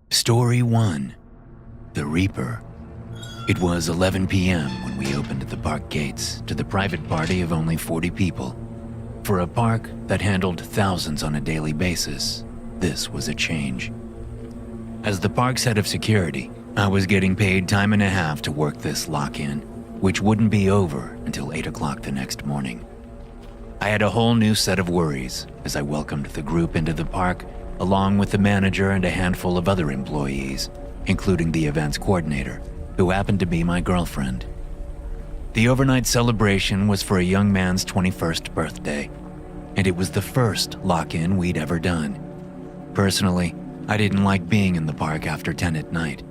Story 1. The Reaper. It was 11 p.m. when we opened the park gates to the private party of only 40 people. For a park that handled thousands on a daily basis, this was a change. As the park's head of security, I was getting paid time and a half to work this lock-in, which wouldn't be over until 8 o'clock the next morning. I had a whole new set of worries as I welcomed the group into the park, along with the manager and a handful of other employees, including the events coordinator, who happened to be my girlfriend. The overnight celebration was for a young man's 21st birthday, and it was the first lock-in we'd ever done. Personally, I didn't like being in the park after 10 at night.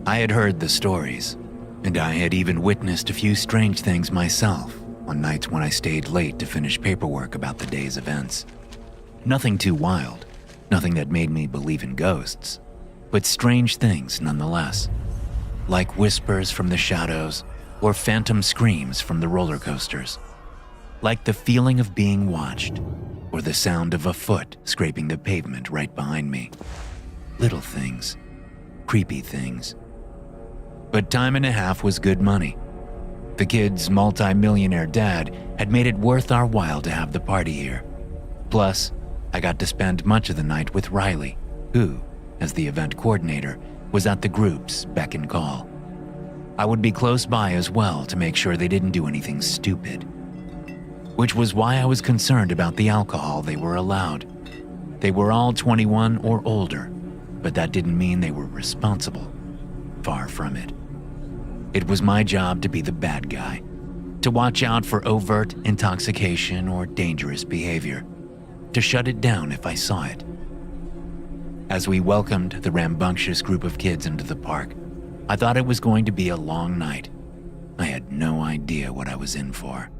I had heard the stories, and I had even witnessed a few strange things myself on nights when I stayed late to finish paperwork about the day's events. Nothing too wild, nothing that made me believe in ghosts, but strange things nonetheless, like whispers from the shadows or phantom screams from the roller coasters, like the feeling of being watched or the sound of a foot scraping the pavement right behind me. Little things, creepy things. But time and a half was good money. The kid's multi-millionaire dad had made it worth our while to have the party here. Plus, I got to spend much of the night with Riley, who, as the event coordinator, was at the group's beck and call. I would be close by as well to make sure they didn't do anything stupid. Which was why I was concerned about the alcohol they were allowed. They were all 21 or older, but that didn't mean they were responsible. Far from it. It was my job to be the bad guy, to watch out for overt intoxication or dangerous behavior, to shut it down if I saw it. As we welcomed the rambunctious group of kids into the park, I thought it was going to be a long night. I had no idea what I was in for.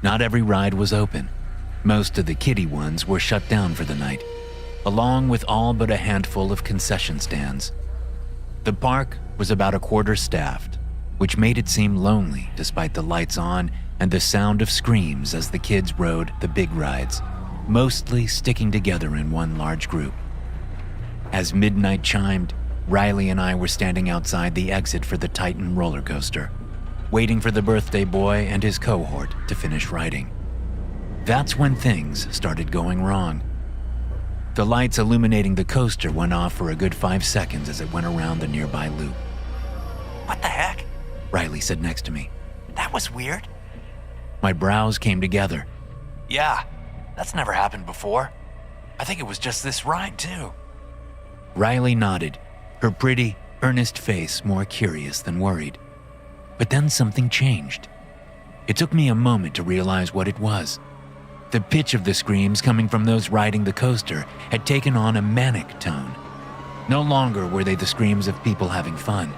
Not every ride was open. Most of the kiddie ones were shut down for the night, along with all but a handful of concession stands. The park was about a quarter staffed, which made it seem lonely despite the lights on and the sound of screams as the kids rode the big rides, mostly sticking together in one large group. As midnight chimed, Riley and I were standing outside the exit for the Titan roller coaster, waiting for the birthday boy and his cohort to finish riding. That's when things started going wrong. The lights illuminating the coaster went off for a good 5 seconds as it went around the nearby loop. "What the heck?" Riley said next to me. "That was weird." My brows came together. "Yeah, that's never happened before. I think it was just this ride, too." Riley nodded, her pretty, earnest face more curious than worried. But then something changed. It took me a moment to realize what it was. The pitch of the screams coming from those riding the coaster had taken on a manic tone. No longer were they the screams of people having fun.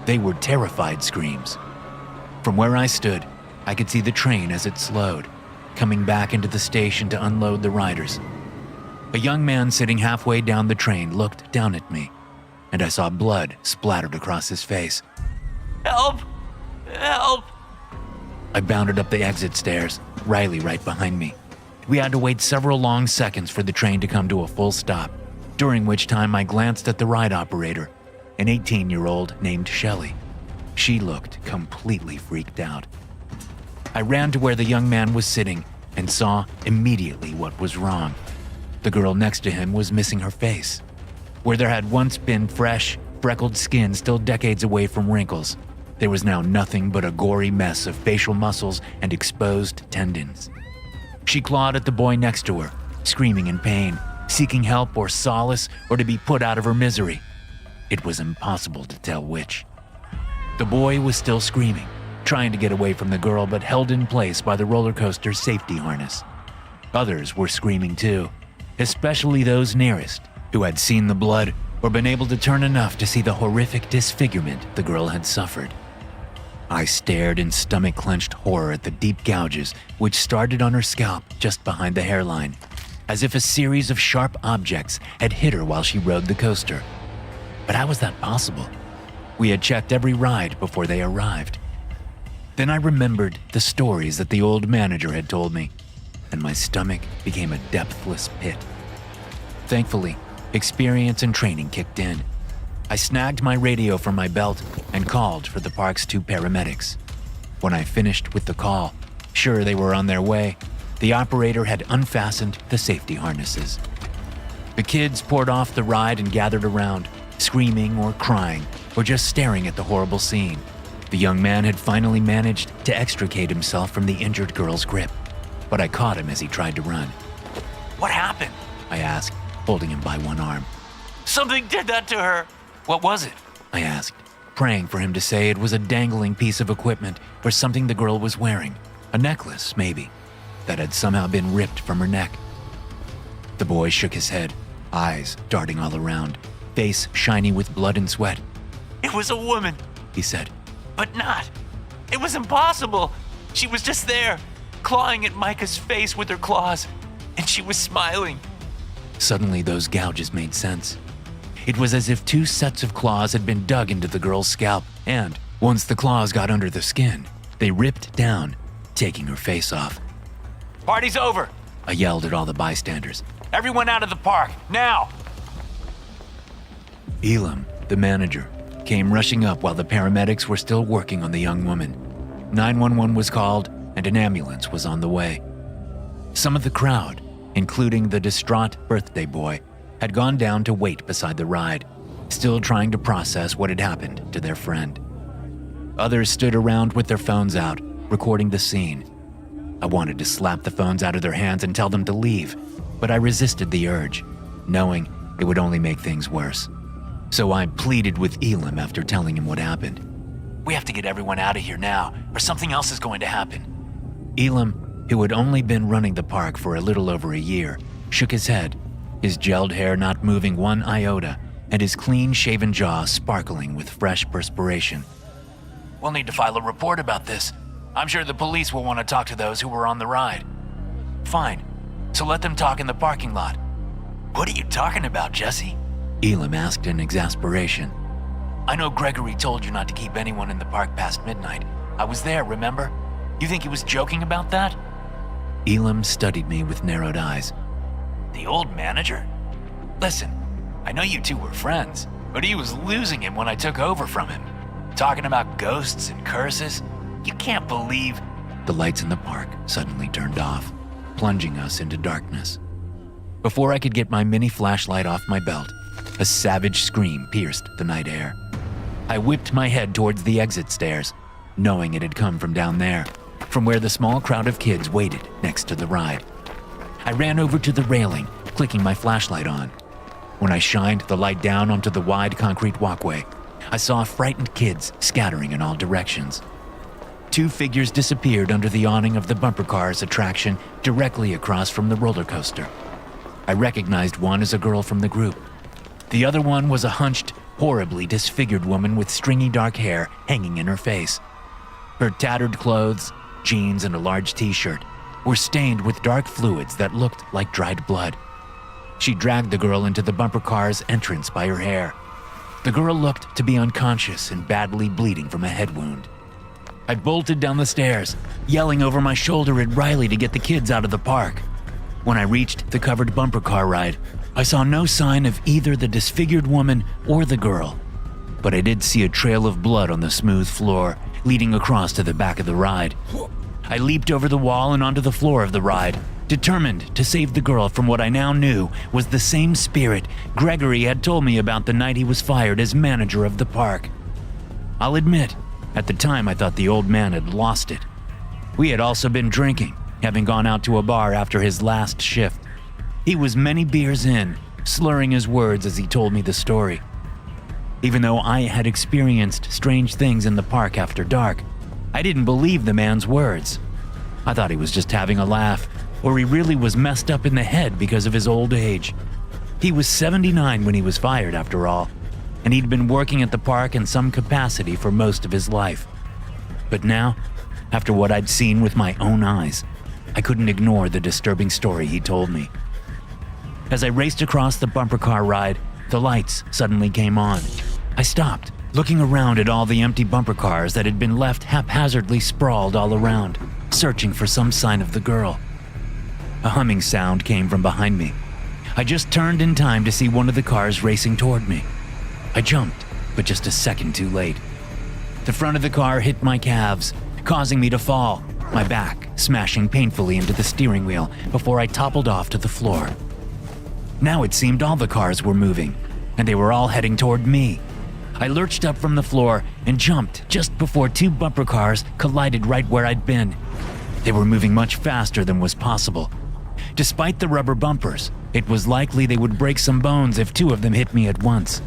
They were terrified screams. From where I stood, I could see the train as it slowed, coming back into the station to unload the riders. A young man sitting halfway down the train looked down at me, and I saw blood splattered across his face. "Help! Help!" I bounded up the exit stairs, Riley right behind me. We had to wait several long seconds for the train to come to a full stop, during which time I glanced at the ride operator, an 18-year-old named Shelley. She looked completely freaked out. I ran to where the young man was sitting and saw immediately what was wrong. The girl next to him was missing her face. Where there had once been fresh, freckled skin still decades away from wrinkles, there was now nothing but a gory mess of facial muscles and exposed tendons. She clawed at the boy next to her, screaming in pain, seeking help or solace or to be put out of her misery. It was impossible to tell which. The boy was still screaming, trying to get away from the girl but held in place by the roller coaster's safety harness. Others were screaming too, especially those nearest, who had seen the blood or been able to turn enough to see the horrific disfigurement the girl had suffered. I stared in stomach-clenched horror at the deep gouges which started on her scalp just behind the hairline, as if a series of sharp objects had hit her while she rode the coaster. But how was that possible? We had checked every ride before they arrived. Then I remembered the stories that the old manager had told me, and my stomach became a depthless pit. Thankfully, experience and training kicked in. I snagged my radio from my belt and called for the park's 2 paramedics. When I finished with the call, sure they were on their way, the operator had unfastened the safety harnesses. The kids poured off the ride and gathered around, screaming or crying or just staring at the horrible scene. The young man had finally managed to extricate himself from the injured girl's grip, but I caught him as he tried to run. What happened? I asked, holding him by one arm. Something did that to her. What was it? I asked, praying for him to say it was a dangling piece of equipment or something the girl was wearing, a necklace maybe, that had somehow been ripped from her neck. The boy shook his head, eyes darting all around, face shiny with blood and sweat. It was a woman, He said. but not. It was impossible. She was just there, clawing at Micah's face with her claws, and she was smiling. Suddenly, those gouges made sense. It was as if 2 sets of claws had been dug into the girl's scalp, and once the claws got under the skin, they ripped down, taking her face off. Party's over. I yelled at all the bystanders. Everyone out of the park, now. Elam, the manager, came rushing up while the paramedics were still working on the young woman. 911 was called, and an ambulance was on the way. Some of the crowd, including the distraught birthday boy, had gone down to wait beside the ride, still trying to process what had happened to their friend. Others stood around with their phones out, recording the scene. I wanted to slap the phones out of their hands and tell them to leave, but I resisted the urge, knowing it would only make things worse. So I pleaded with Elam after telling him what happened. We have to get everyone out of here now, or something else is going to happen. Elam, who had only been running the park for a little over a year, shook his head, his gelled hair not moving one iota, and his clean-shaven jaw sparkling with fresh perspiration. We'll need to file a report about this. I'm sure the police will want to talk to those who were on the ride. Fine, so let them talk in the parking lot. What are you talking about, Jesse? Elam asked in exasperation. I know Gregory told you not to keep anyone in the park past midnight. I was there, remember? You think he was joking about that? Elam studied me with narrowed eyes. The old manager? Listen, I know you two were friends, but he was losing it when I took over from him. Talking about ghosts and curses. You can't believe... The lights in the park suddenly turned off, plunging us into darkness. Before I could get my mini flashlight off my belt, a savage scream pierced the night air. I whipped my head towards the exit stairs, knowing it had come from down there, from where the small crowd of kids waited next to the ride. I ran over to the railing, clicking my flashlight on. When I shined the light down onto the wide concrete walkway, I saw frightened kids scattering in all directions. 2 figures disappeared under the awning of the bumper cars attraction directly across from the roller coaster. I recognized one as a girl from the group. The other one was a hunched, horribly disfigured woman with stringy dark hair hanging in her face. Her tattered clothes, jeans, and a large t-shirt were stained with dark fluids that looked like dried blood. She dragged the girl into the bumper car's entrance by her hair. The girl looked to be unconscious and badly bleeding from a head wound. I bolted down the stairs, yelling over my shoulder at Riley to get the kids out of the park. When I reached the covered bumper car ride, I saw no sign of either the disfigured woman or the girl, but I did see a trail of blood on the smooth floor leading across to the back of the ride. I leaped over the wall and onto the floor of the ride, determined to save the girl from what I now knew was the same spirit Gregory had told me about the night he was fired as manager of the park. I'll admit, at the time I thought the old man had lost it. We had also been drinking, having gone out to a bar after his last shift. He was many beers in, slurring his words as he told me the story. Even though I had experienced strange things in the park after dark, I didn't believe the man's words. I thought he was just having a laugh, or he really was messed up in the head because of his old age. He was 79 when he was fired, after all, and he'd been working at the park in some capacity for most of his life. But now, after what I'd seen with my own eyes, I couldn't ignore the disturbing story he told me. As I raced across the bumper car ride, the lights suddenly came on. I stopped, looking around at all the empty bumper cars that had been left haphazardly sprawled all around, searching for some sign of the girl. A humming sound came from behind me. I just turned in time to see one of the cars racing toward me. I jumped, but just a second too late. The front of the car hit my calves, causing me to fall, my back smashing painfully into the steering wheel before I toppled off to the floor. Now it seemed all the cars were moving, and they were all heading toward me. I lurched up from the floor and jumped just before two bumper cars collided right where I'd been. They were moving much faster than was possible. Despite the rubber bumpers, it was likely they would break some bones if two of them hit me at once.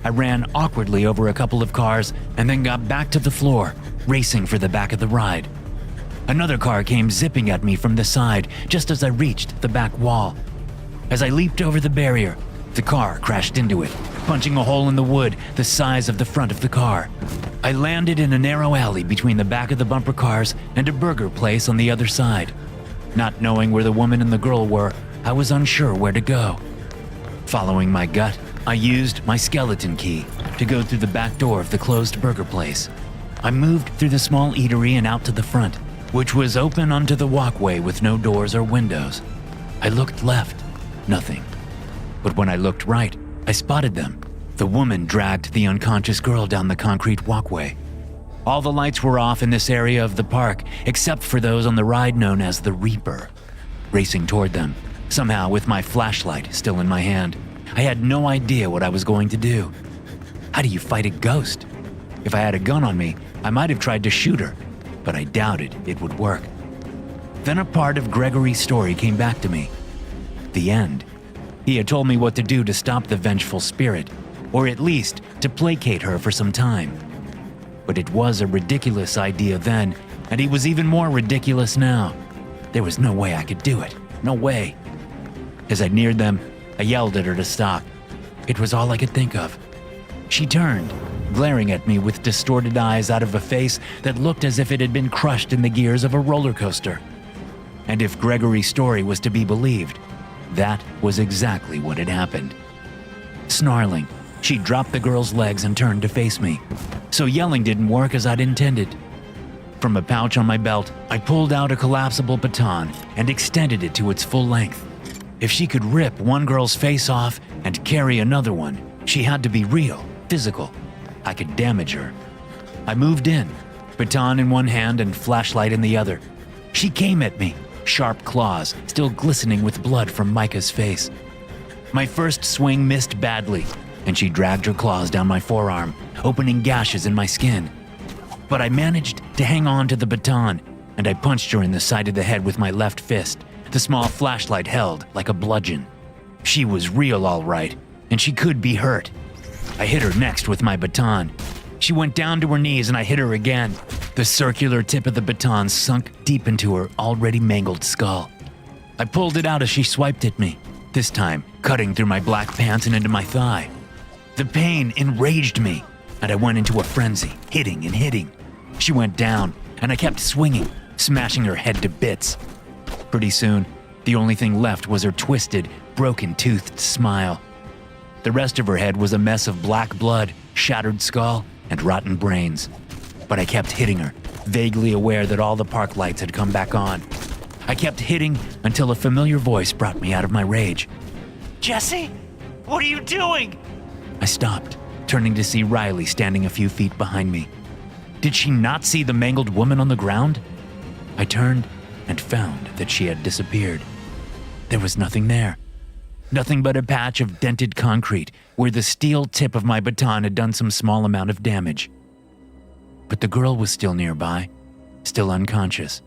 I ran awkwardly over a couple of cars and then got back to the floor, racing for the back of the ride. Another car came zipping at me from the side just as I reached the back wall. As I leaped over the barrier, the car crashed into it, punching a hole in the wood the size of the front of the car. I landed in a narrow alley between the back of the bumper cars and a burger place on the other side. Not knowing where the woman and the girl were, I was unsure where to go. Following my gut, I used my skeleton key to go through the back door of the closed burger place. I moved through the small eatery and out to the front, which was open onto the walkway with no doors or windows. I looked left, nothing. But when I looked right, I spotted them. The woman dragged the unconscious girl down the concrete walkway. All the lights were off in this area of the park, except for those on the ride known as the Reaper. Racing toward them, somehow with my flashlight still in my hand, I had no idea what I was going to do. How do you fight a ghost? If I had a gun on me, I might have tried to shoot her, but I doubted it would work. Then a part of Gregory's story came back to me. The end. He had told me what to do to stop the vengeful spirit, or at least to placate her for some time. But it was a ridiculous idea then, and he was even more ridiculous now. There was no way I could do it. No way. As I neared them, I yelled at her to stop. It was all I could think of. She turned, glaring at me with distorted eyes out of a face that looked as if it had been crushed in the gears of a roller coaster. And if Gregory's story was to be believed, that was exactly what had happened. Snarling, she dropped the girl's legs and turned to face me. So yelling didn't work as I'd intended. From a pouch on my belt, I pulled out a collapsible baton and extended it to its full length. If she could rip one girl's face off and carry another one, she had to be real, physical. I could damage her. I moved in, baton in one hand and flashlight in the other. She came at me, sharp claws still glistening with blood from Micah's face. My first swing missed badly, and she dragged her claws down my forearm, opening gashes in my skin. But I managed to hang on to the baton, and I punched her in the side of the head with my left fist, the small flashlight held like a bludgeon. She was real all right, and she could be hurt. I hit her next with my baton. She went down to her knees and I hit her again. The circular tip of the baton sunk deep into her already mangled skull. I pulled it out as she swiped at me, this time cutting through my black pants and into my thigh. The pain enraged me, and I went into a frenzy, hitting and hitting. She went down, and I kept swinging, smashing her head to bits. Pretty soon, the only thing left was her twisted, broken-toothed smile. The rest of her head was a mess of black blood, shattered skull, and rotten brains. But I kept hitting her, vaguely aware that all the park lights had come back on. I kept hitting until a familiar voice brought me out of my rage. Jesse, what are you doing? I stopped, turning to see Riley standing a few feet behind me. Did she not see the mangled woman on the ground? I turned and found that she had disappeared. There was nothing there. Nothing but a patch of dented concrete where the steel tip of my baton had done some small amount of damage. But the girl was still nearby, still unconscious.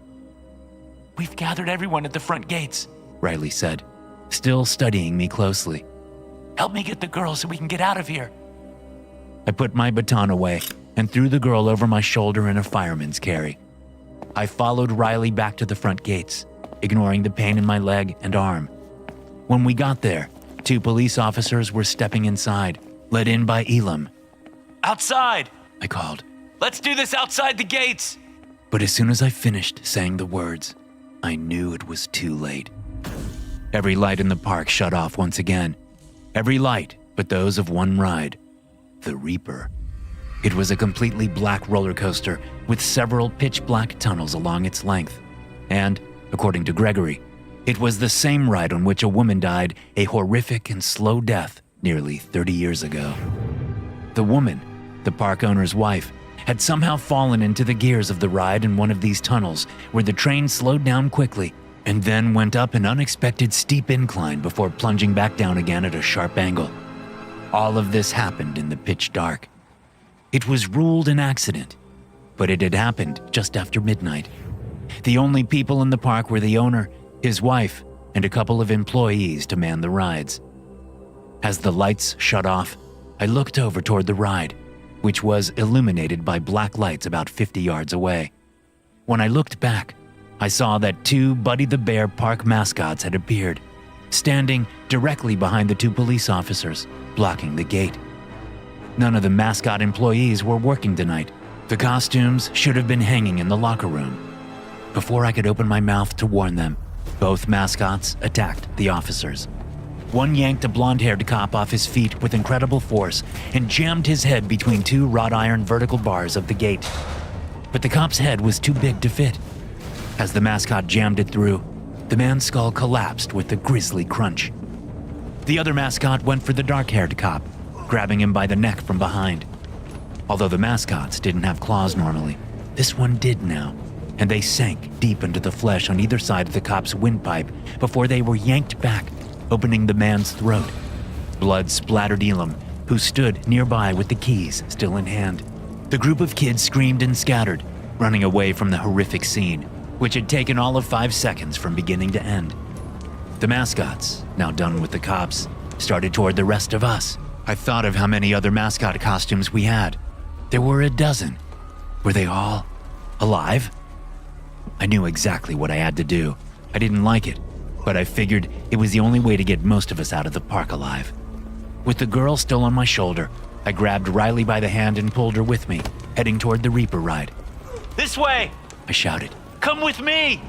We've gathered everyone at the front gates, Riley said, still studying me closely. Help me get the girl so we can get out of here. I put my baton away and threw the girl over my shoulder in a fireman's carry. I followed Riley back to the front gates, ignoring the pain in my leg and arm. When we got there, 2 police officers were stepping inside, led in by Elam. Outside! I called. Let's do this outside the gates! But as soon as I finished saying the words, I knew it was too late. Every light in the park shut off once again. Every light but those of one ride, the Reaper. It was a completely black roller coaster with several pitch black tunnels along its length. And, according to Gregory, It was the same ride on which a woman died a horrific and slow death nearly 30 years ago. The woman, the park owner's wife, had somehow fallen into the gears of the ride in one of these tunnels where the train slowed down quickly and then went up an unexpected steep incline before plunging back down again at a sharp angle. All of this happened in the pitch dark. It was ruled an accident, but it had happened just after midnight. The only people in the park were the owner, his wife, and a couple of employees to man the rides. As the lights shut off, I looked over toward the ride, which was illuminated by black lights about 50 yards away. When I looked back, I saw that 2 Buddy the Bear park mascots had appeared, standing directly behind the 2 police officers, blocking the gate. None of the mascot employees were working tonight. The costumes should have been hanging in the locker room. Before I could open my mouth to warn them, both mascots attacked the officers. One yanked a blonde-haired cop off his feet with incredible force and jammed his head between 2 wrought iron vertical bars of the gate. But the cop's head was too big to fit. As the mascot jammed it through, the man's skull collapsed with a grisly crunch. The other mascot went for the dark-haired cop, grabbing him by the neck from behind. Although the mascots didn't have claws normally, this one did now, and they sank deep into the flesh on either side of the cop's windpipe before they were yanked back, opening the man's throat. Blood splattered Elam, who stood nearby with the keys still in hand. The group of kids screamed and scattered, running away from the horrific scene, which had taken all of 5 seconds from beginning to end. The mascots, now done with the cops, started toward the rest of us. I thought of how many other mascot costumes we had. There were a dozen. Were they all alive? I knew exactly what I had to do. I didn't like it, but I figured it was the only way to get most of us out of the park alive. With the girl still on my shoulder, I grabbed Riley by the hand and pulled her with me, heading toward the Reaper ride. This way! I shouted. Come with me!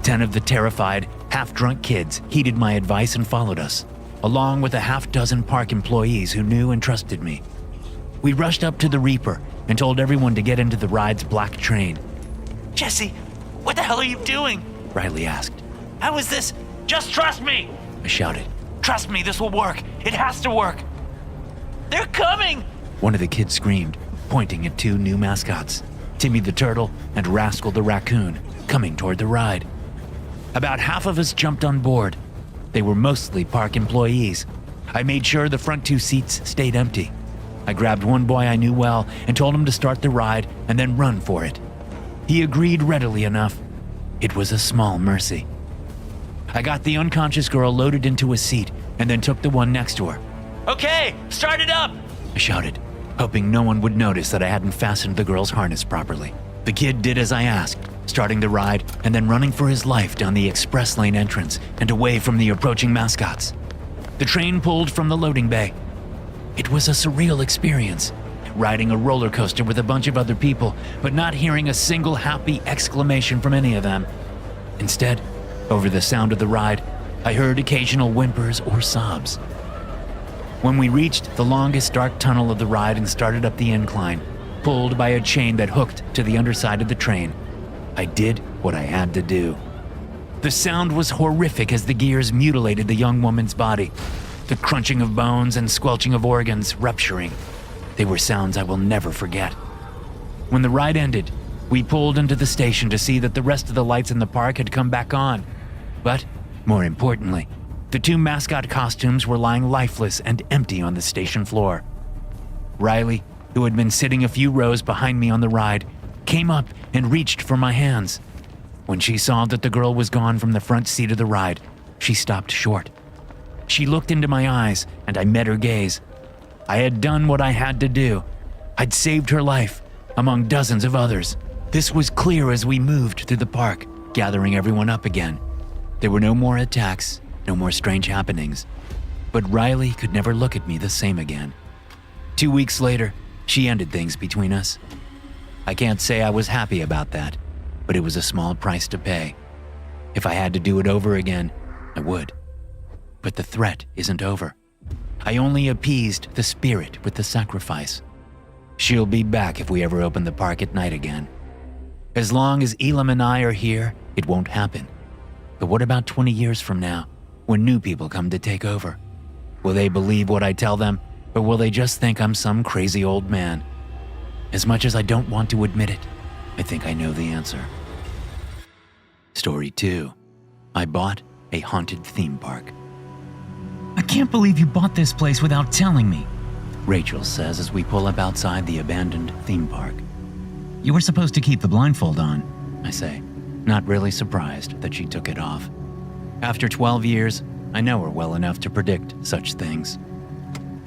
10 of the terrified, half-drunk kids heeded my advice and followed us, along with a half-dozen park employees who knew and trusted me. We rushed up to the Reaper and told everyone to get into the ride's black train. Jesse, what the hell are you doing? Riley asked. How is this? Just trust me! I shouted. Trust me, this will work. It has to work. They're coming! One of the kids screamed, pointing at 2 new mascots, Timmy the Turtle and Rascal the Raccoon, coming toward the ride. About half of us jumped on board. They were mostly park employees. I made sure the front 2 seats stayed empty. I grabbed one boy I knew well and told him to start the ride and then run for it. He agreed readily enough. It was a small mercy. I got the unconscious girl loaded into a seat and then took the one next to her. Okay, start it up! I shouted, hoping no one would notice that I hadn't fastened the girl's harness properly. The kid did as I asked, starting the ride and then running for his life down the express lane entrance and away from the approaching mascots. The train pulled from the loading bay. It was a surreal experience, riding a roller coaster with a bunch of other people, but not hearing a single happy exclamation from any of them. Instead, over the sound of the ride, I heard occasional whimpers or sobs. When we reached the longest dark tunnel of the ride and started up the incline, pulled by a chain that hooked to the underside of the train, I did what I had to do. The sound was horrific as the gears mutilated the young woman's body, the crunching of bones and squelching of organs rupturing. They were sounds I will never forget. When the ride ended, we pulled into the station to see that the rest of the lights in the park had come back on. But, more importantly, the 2 mascot costumes were lying lifeless and empty on the station floor. Riley, who had been sitting a few rows behind me on the ride, came up and reached for my hands. When she saw that the girl was gone from the front seat of the ride, she stopped short. She looked into my eyes, and I met her gaze. I had done what I had to do. I'd saved her life, among dozens of others. This was clear as we moved through the park, gathering everyone up again. There were no more attacks, no more strange happenings. But Riley could never look at me the same again. 2 weeks later, she ended things between us. I can't say I was happy about that, but it was a small price to pay. If I had to do it over again, I would. But the threat isn't over. I only appeased the spirit with the sacrifice. She'll be back if we ever open the park at night again. As long as Elam and I are here, it won't happen. But what about 20 years from now, when new people come to take over? Will they believe what I tell them, or will they just think I'm some crazy old man? As much as I don't want to admit it, I think I know the answer. Story 2. I bought a haunted theme park. I can't believe you bought this place without telling me. Rachel says as we pull up outside the abandoned theme park. You were supposed to keep the blindfold on. I say, not really surprised that she took it off. After 12 years, I know her well enough to predict such things.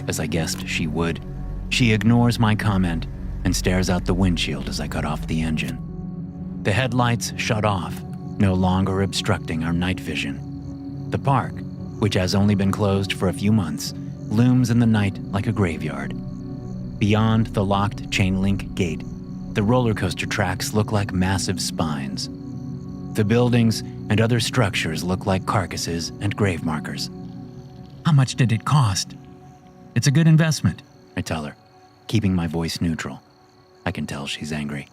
As I guessed she would, she ignores my comment and stares out the windshield as I cut off the engine. The headlights shut off, no longer obstructing our night vision. The park, which has only been closed for a few months, looms in the night like a graveyard. Beyond the locked chain-link gate, the roller coaster tracks look like massive spines. The buildings and other structures look like carcasses and grave markers. How much did it cost? It's a good investment. I tell her, keeping my voice neutral. I can tell she's angry.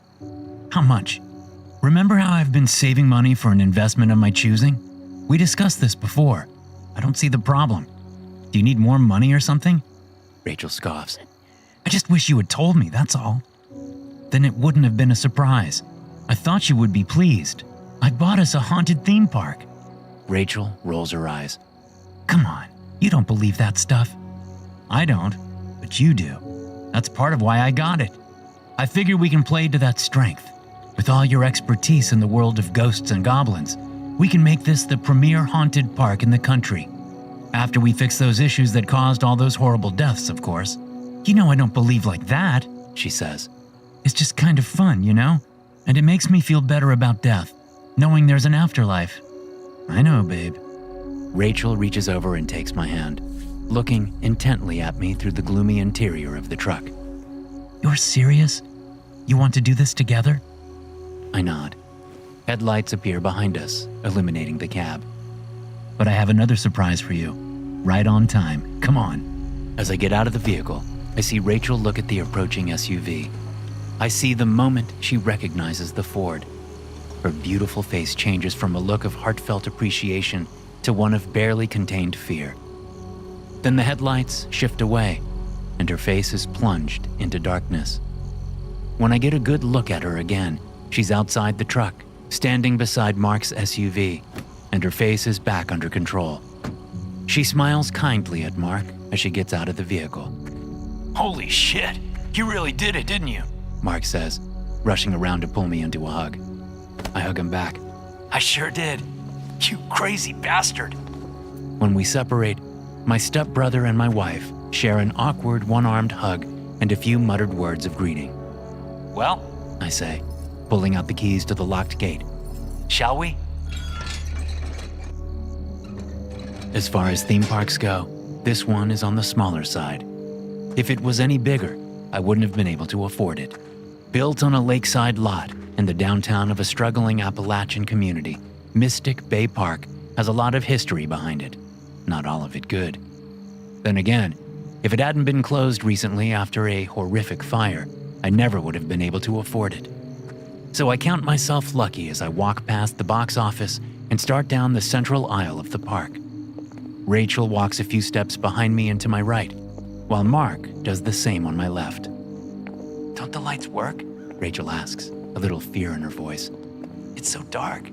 How much? Remember how I've been saving money for an investment of my choosing? We discussed this before. I don't see the problem. Do you need more money or something? Rachel scoffs. I just wish you had told me, that's all. Then it wouldn't have been a surprise. I thought you would be pleased. I bought us a haunted theme park. Rachel rolls her eyes. Come on, you don't believe that stuff. I don't, but you do. That's part of why I got it. I figure we can play to that strength. With all your expertise in the world of ghosts and goblins, we can make this the premier haunted park in the country. After we fix those issues that caused all those horrible deaths, of course. You know I don't believe like that, she says. It's just kind of fun, you know? And it makes me feel better about death, knowing there's an afterlife. I know, babe. Rachel reaches over and takes my hand, looking intently at me through the gloomy interior of the truck. You're serious? You want to do this together? I nod. Headlights appear behind us, illuminating the cab. But I have another surprise for you. Right on time. Come on. As I get out of the vehicle, I see Rachel look at the approaching SUV. I see the moment she recognizes the Ford. Her beautiful face changes from a look of heartfelt appreciation to one of barely contained fear. Then the headlights shift away, and her face is plunged into darkness. When I get a good look at her again, she's outside the truck, standing beside Mark's SUV, and her face is back under control. She smiles kindly at Mark as she gets out of the vehicle. Holy shit, you really did it, didn't you? Mark says, rushing around to pull me into a hug. I hug him back. I sure did. You crazy bastard. When we separate, my stepbrother and my wife share an awkward one-armed hug and a few muttered words of greeting. Well, I say, pulling out the keys to the locked gate. Shall we? As far as theme parks go, this one is on the smaller side. If it was any bigger, I wouldn't have been able to afford it. Built on a lakeside lot in the downtown of a struggling Appalachian community, Mystic Bay Park has a lot of history behind it. Not all of it good. Then again, if it hadn't been closed recently after a horrific fire, I never would have been able to afford it. So I count myself lucky as I walk past the box office and start down the central aisle of the park. Rachel walks a few steps behind me and to my right, while Mark does the same on my left. Don't the lights work? Rachel asks, a little fear in her voice. It's so dark.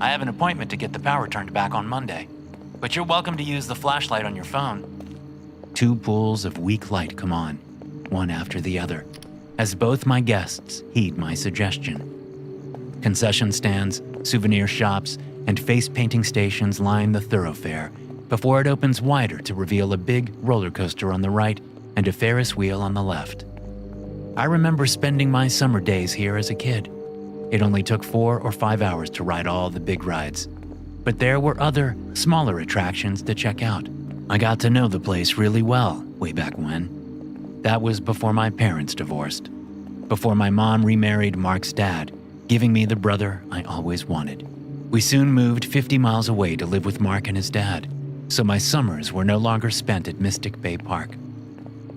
I have an appointment to get the power turned back on Monday, but you're welcome to use the flashlight on your phone. 2 pools of weak light come on, one after the other, as both my guests heed my suggestion. Concession stands, souvenir shops, and face-painting stations line the thoroughfare before it opens wider to reveal a big roller coaster on the right and a Ferris wheel on the left. I remember spending my summer days here as a kid. It only took 4 or 5 hours to ride all the big rides, but there were other, smaller attractions to check out. I got to know the place really well way back when. That was before my parents divorced, before my mom remarried Mark's dad, giving me the brother I always wanted. We soon moved 50 miles away to live with Mark and his dad, so my summers were no longer spent at Mystic Bay Park.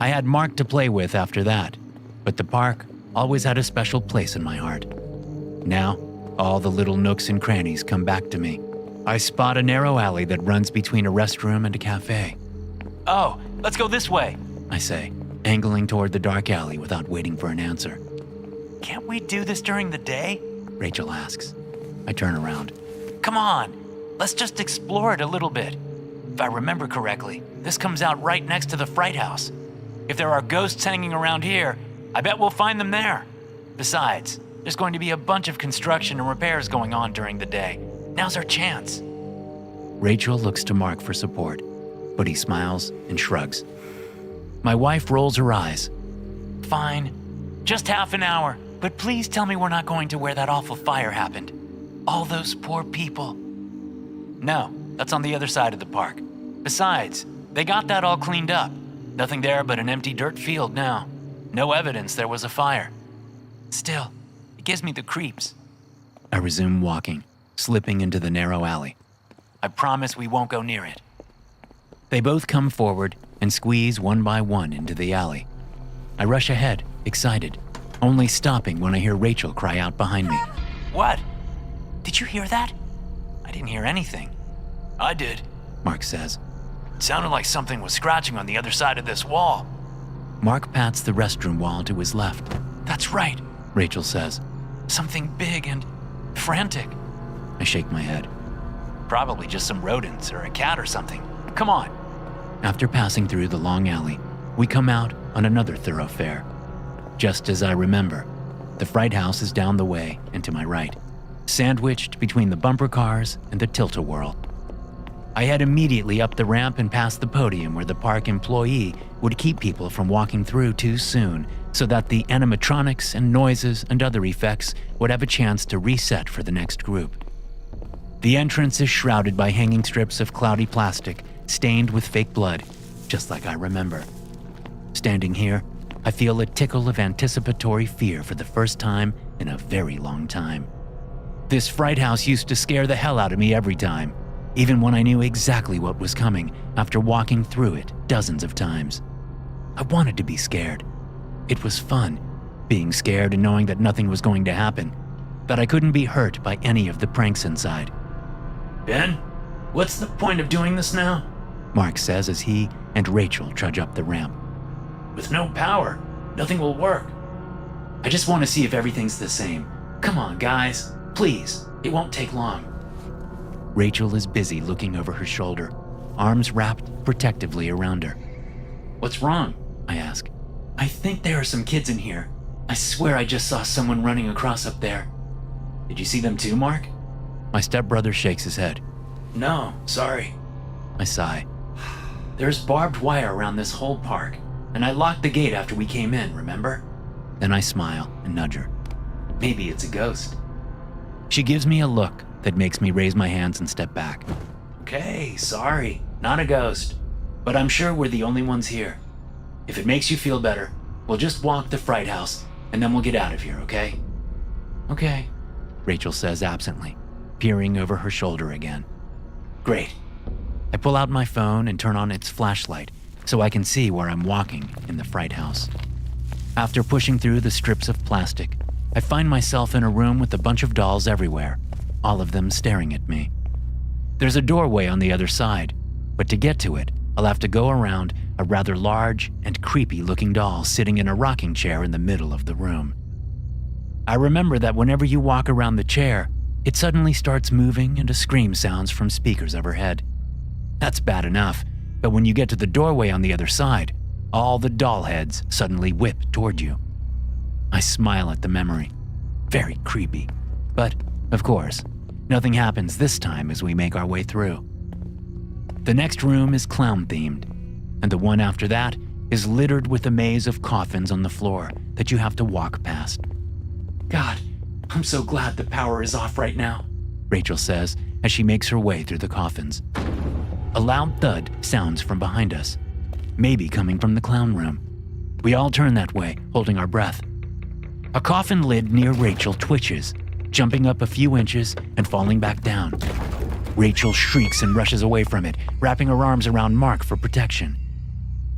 I had Mark to play with after that, but the park always had a special place in my heart. Now, all the little nooks and crannies come back to me, I spot a narrow alley that runs between a restroom and a cafe, Oh, let's go this way. I say, angling toward the dark alley without waiting for an answer. Can't we do this during the day? Rachel asks. I turn around. Come on, let's just explore it a little bit. If I remember correctly, this comes out right next to the fright house. If there are ghosts hanging around here, I bet we'll find them there. Besides, there's going to be a bunch of construction and repairs going on during the day. Now's our chance. Rachel looks to Mark for support, but he smiles and shrugs. My wife rolls her eyes. Fine, just half an hour, but please tell me we're not going to where that awful fire happened. All those poor people. No, that's on the other side of the park. Besides, they got that all cleaned up. Nothing there but an empty dirt field now. No evidence there was a fire. Still, it gives me the creeps. I resume walking, slipping into the narrow alley. I promise we won't go near it. They both come forward and squeeze one by one into the alley. I rush ahead, excited, only stopping when I hear Rachel cry out behind me. What? Did you hear that? I didn't hear anything. I did, Mark says. It sounded like something was scratching on the other side of this wall. Mark pats the restroom wall to his left. That's right, Rachel says. something big and frantic. I shake my head. Probably just some rodents or a cat or something. Come on. After passing through the long alley, we come out on another thoroughfare. Just as I remember, the fright house is down the way and to my right, sandwiched between the bumper cars and the tilt-a-whirl. I head immediately up the ramp and past the podium where the park employee would keep people from walking through too soon so that the animatronics and noises and other effects would have a chance to reset for the next group. The entrance is shrouded by hanging strips of cloudy plastic stained with fake blood, just like I remember. Standing here, I feel a tickle of anticipatory fear for the first time in a very long time. This fright house used to scare the hell out of me every time, even when I knew exactly what was coming after walking through it dozens of times. I wanted to be scared. It was fun, being scared and knowing that nothing was going to happen, that I couldn't be hurt by any of the pranks inside. Ben, what's the point of doing this now? Mark says as he and Rachel trudge up the ramp. With no power, nothing will work. I just want to see if everything's the same. Come on, guys. Please, it won't take long. Rachel is busy looking over her shoulder, arms wrapped protectively around her. What's wrong? I ask. I think there are some kids in here. I swear I just saw someone running across up there. Did you see them too, Mark? My stepbrother shakes his head. No, sorry. I sigh. There's barbed wire around this whole park, and I locked the gate after we came in, remember? Then I smile and nudge her. Maybe it's a ghost. She gives me a look that makes me raise my hands and step back. Okay, sorry, not a ghost, but I'm sure we're the only ones here. If it makes you feel better, we'll just walk the fright house, and then we'll get out of here, okay? Okay, Rachel says absently, peering over her shoulder again. Great. I pull out my phone and turn on its flashlight so I can see where I'm walking in the fright house. After pushing through the strips of plastic, I find myself in a room with a bunch of dolls everywhere, all of them staring at me. There's a doorway on the other side, but to get to it, I'll have to go around a rather large and creepy-looking doll sitting in a rocking chair in the middle of the room. I remember that whenever you walk around the chair, it suddenly starts moving and a scream sounds from speakers overhead. That's bad enough, but when you get to the doorway on the other side, all the doll heads suddenly whip toward you. I smile at the memory. Very creepy. But, of course, nothing happens this time as we make our way through. The next room is clown-themed, and the one after that is littered with a maze of coffins on the floor that you have to walk past. God, I'm so glad the power is off right now, Rachel says as she makes her way through the coffins. A loud thud sounds from behind us, maybe coming from the clown room. We all turn that way, holding our breath. A coffin lid near Rachel twitches, jumping up a few inches and falling back down. Rachel shrieks and rushes away from it, wrapping her arms around Mark for protection.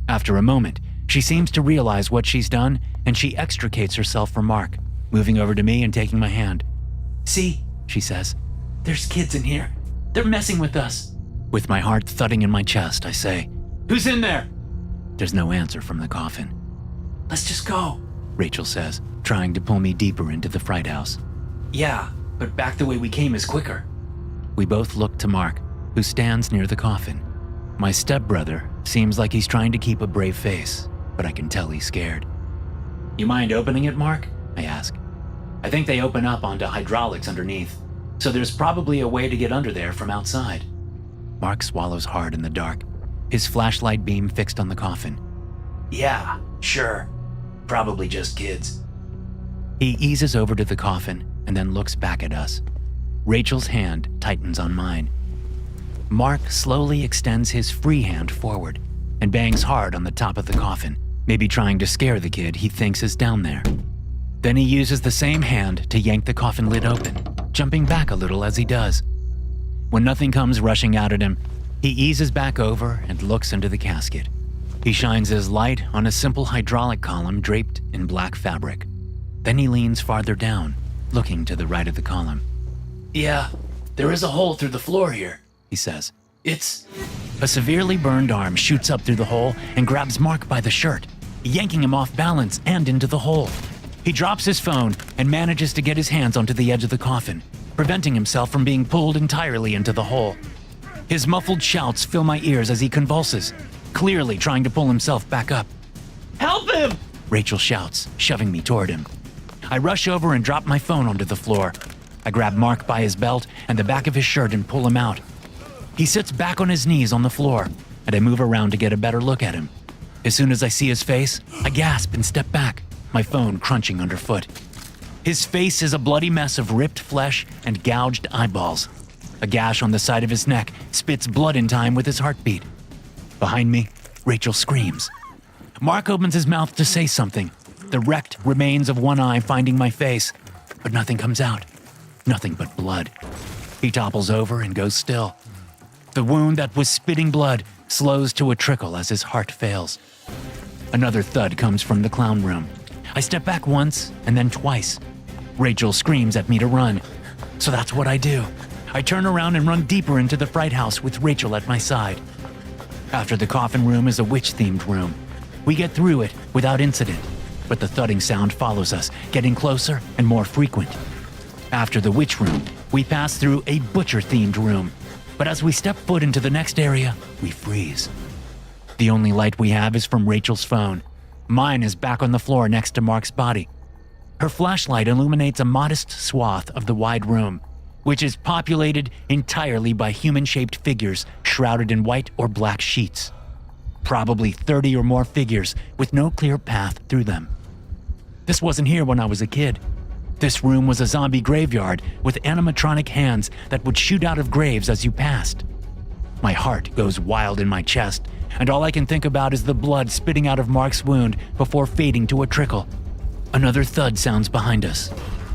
After a moment, she seems to realize what she's done, and she extricates herself from Mark, moving over to me and taking my hand. See, she says, there's kids in here. They're messing with us. With my heart thudding in my chest, I say, Who's in there? there's no answer from the coffin. Let's just go. Rachel says, trying to pull me deeper into the fright house. Yeah, but back the way we came is quicker. We both look to Mark, who stands near the coffin. My stepbrother seems like he's trying to keep a brave face, but I can tell he's scared. You mind opening it, Mark? I ask. I think they open up onto hydraulics underneath, so there's probably a way to get under there from outside. Mark swallows hard in the dark, his flashlight beam fixed on the coffin. Yeah, sure. Probably just kids. He eases over to the coffin and then looks back at us. Rachel's hand tightens on mine. Mark slowly extends his free hand forward and bangs hard on the top of the coffin, maybe trying to scare the kid he thinks is down there. Then he uses the same hand to yank the coffin lid open, jumping back a little as he does. When nothing comes rushing out at him, he eases back over and looks into the casket. He shines his light on a simple hydraulic column draped in black fabric. Then he leans farther down, looking to the right of the column. Yeah, there is a hole through the floor here, He says. It's... A severely burned arm shoots up through the hole and grabs Mark by the shirt, yanking him off balance and into the hole. He drops his phone and manages to get his hands onto the edge of the coffin, preventing himself from being pulled entirely into the hole. His muffled shouts fill my ears as he convulses, clearly trying to pull himself back up. Help him! Rachel shouts, shoving me toward him. I rush over and drop my phone onto the floor. I grab Mark by his belt and the back of his shirt and pull him out. He sits back on his knees on the floor, and I move around to get a better look at him. As soon as I see his face, I gasp and step back, my phone crunching underfoot. His face is a bloody mess of ripped flesh and gouged eyeballs. A gash on the side of his neck spits blood in time with his heartbeat. Behind me, Rachel screams. Mark opens his mouth to say something, the wrecked remains of one eye finding my face, but nothing comes out. Nothing but blood. He topples over and goes still. The wound that was spitting blood slows to a trickle as his heart fails. Another thud comes from the clown room. I step back once and then twice. Rachel screams at me to run, so that's what I do. I turn around and run deeper into the fright house with Rachel at my side. After the coffin room is a witch-themed room. We get through it without incident, but the thudding sound follows us, getting closer and more frequent. After the witch room, we pass through a butcher-themed room, but as we step foot into the next area, we freeze. The only light we have is from Rachel's phone. Mine is back on the floor next to Mark's body. Her flashlight illuminates a modest swath of the wide room, which is populated entirely by human-shaped figures shrouded in white or black sheets. Probably 30 or more figures with no clear path through them. This wasn't here when I was a kid. This room was a zombie graveyard with animatronic hands that would shoot out of graves as you passed. My heart goes wild in my chest, and all I can think about is the blood spitting out of Mark's wound before fading to a trickle. Another thud sounds behind us.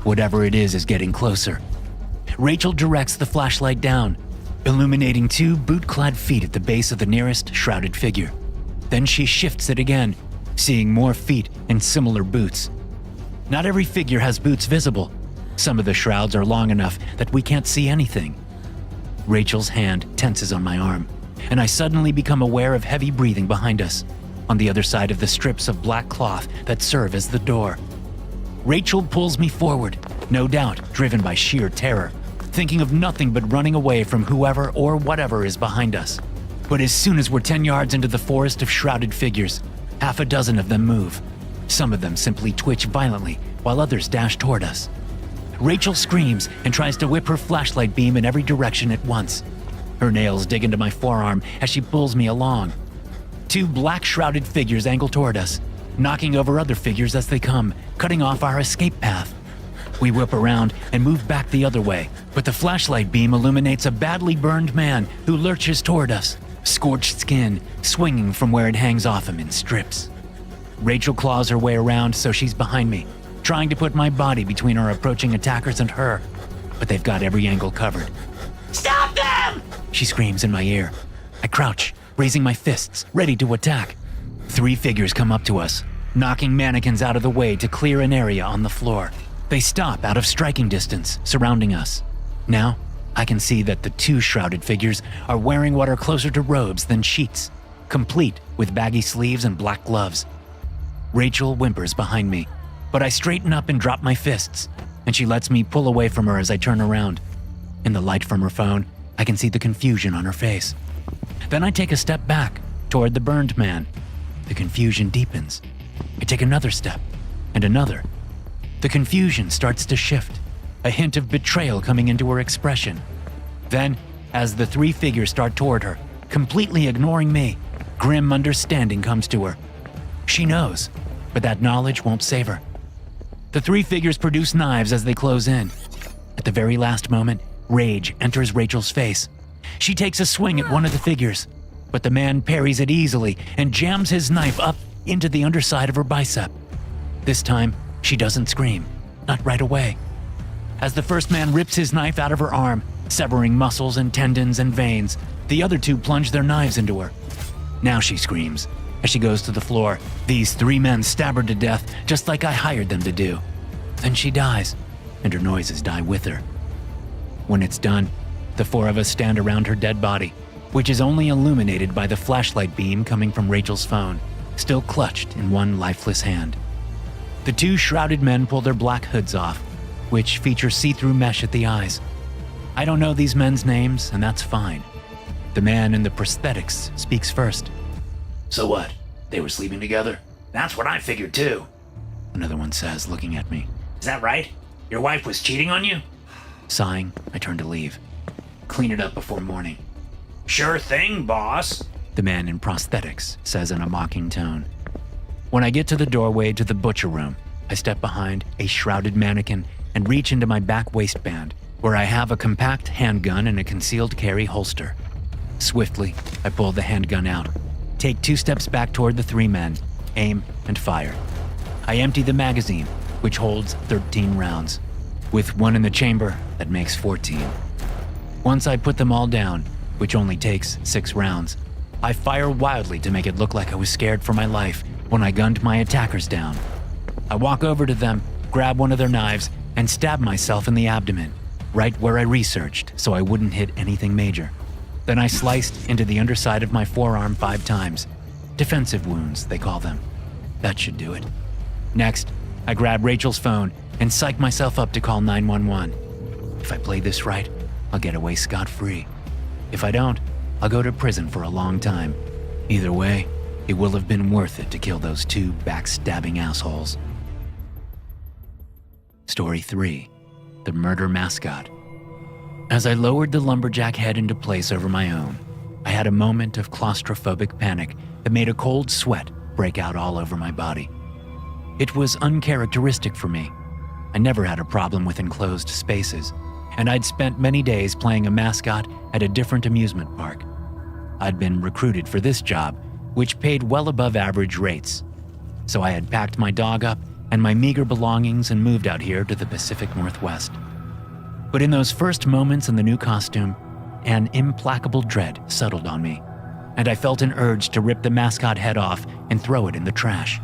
Whatever it is getting closer. Rachel directs the flashlight down, illuminating 2 boot-clad feet at the base of the nearest shrouded figure. Then she shifts it again, seeing more feet and similar boots. Not every figure has boots visible. Some of the shrouds are long enough that we can't see anything. Rachel's hand tenses on my arm, and I suddenly become aware of heavy breathing behind us, on the other side of the strips of black cloth that serve as the door. Rachel pulls me forward, no doubt driven by sheer terror, thinking of nothing but running away from whoever or whatever is behind us. But as soon as we're 10 yards into the forest of shrouded figures, half a dozen of them move. Some of them simply twitch violently, while others dash toward us. Rachel screams and tries to whip her flashlight beam in every direction at once. Her nails dig into my forearm as she pulls me along. 2 black shrouded figures angle toward us, knocking over other figures as they come, cutting off our escape path. We whip around and move back the other way, but the flashlight beam illuminates a badly burned man who lurches toward us, scorched skin swinging from where it hangs off him in strips. Rachel claws her way around so she's behind me, trying to put my body between our approaching attackers and her, but they've got every angle covered. Stop them! She screams in my ear. I crouch, raising my fists, ready to attack. 3 figures come up to us, knocking mannequins out of the way to clear an area on the floor. They stop out of striking distance, surrounding us. Now, I can see that the two shrouded figures are wearing what are closer to robes than sheets, complete with baggy sleeves and black gloves. Rachel whimpers behind me, but I straighten up and drop my fists, and she lets me pull away from her as I turn around. In the light from her phone, I can see the confusion on her face. Then I take a step back toward the burned man. The confusion deepens. I take another step, and another. The confusion starts to shift, a hint of betrayal coming into her expression. Then, as the three figures start toward her, completely ignoring me, grim understanding comes to her. She knows, but that knowledge won't save her. The three figures produce knives as they close in. At the very last moment, rage enters Rachel's face. She takes a swing at one of the figures, but the man parries it easily and jams his knife up into the underside of her bicep. This time, she doesn't scream, not right away. As the first man rips his knife out of her arm, severing muscles and tendons and veins, the other two plunge their knives into her. Now she screams. As she goes to the floor, these three men stab her to death just like I hired them to do. Then she dies, and her noises die with her. When it's done, the four of us stand around her dead body, which is only illuminated by the flashlight beam coming from Rachel's phone, still clutched in one lifeless hand. The two shrouded men pull their black hoods off, which feature see-through mesh at the eyes. I don't know these men's names, and that's fine. The man in the prosthetics speaks first. So what? They were sleeping together? That's what I figured too. Another one says, looking at me. Is that right? Your wife was cheating on you? Sighing, I turn to leave. Clean it up before morning. Sure thing, boss. The man in prosthetics says in a mocking tone. When I get to the doorway to the butcher room, I step behind a shrouded mannequin and reach into my back waistband, where I have a compact handgun and a concealed carry holster. Swiftly, I pull the handgun out, take 2 steps back toward the 3 men, aim, and fire. I empty the magazine, which holds 13 rounds. With 1 in the chamber, that makes 14. Once I put them all down, which only takes 6 rounds, I fire wildly to make it look like I was scared for my life when I gunned my attackers down. I walk over to them, grab one of their knives, and stab myself in the abdomen, right where I researched so I wouldn't hit anything major. Then I sliced into the underside of my forearm 5 times. Defensive wounds, they call them. That should do it. Next, I grab Rachel's phone and psych myself up to call 911. If I play this right, I'll get away scot-free. If I don't, I'll go to prison for a long time. Either way, it will have been worth it to kill those 2 backstabbing assholes. Story 3. The Murder Mascot. As I lowered the lumberjack head into place over my own, I had a moment of claustrophobic panic that made a cold sweat break out all over my body. It was uncharacteristic for me. I never had a problem with enclosed spaces, and I'd spent many days playing a mascot at a different amusement park. I'd been recruited for this job, which paid well above average rates. So I had packed my dog up and my meager belongings and moved out here to the Pacific Northwest. But in those first moments in the new costume, an implacable dread settled on me, and I felt an urge to rip the mascot head off and throw it in the trash.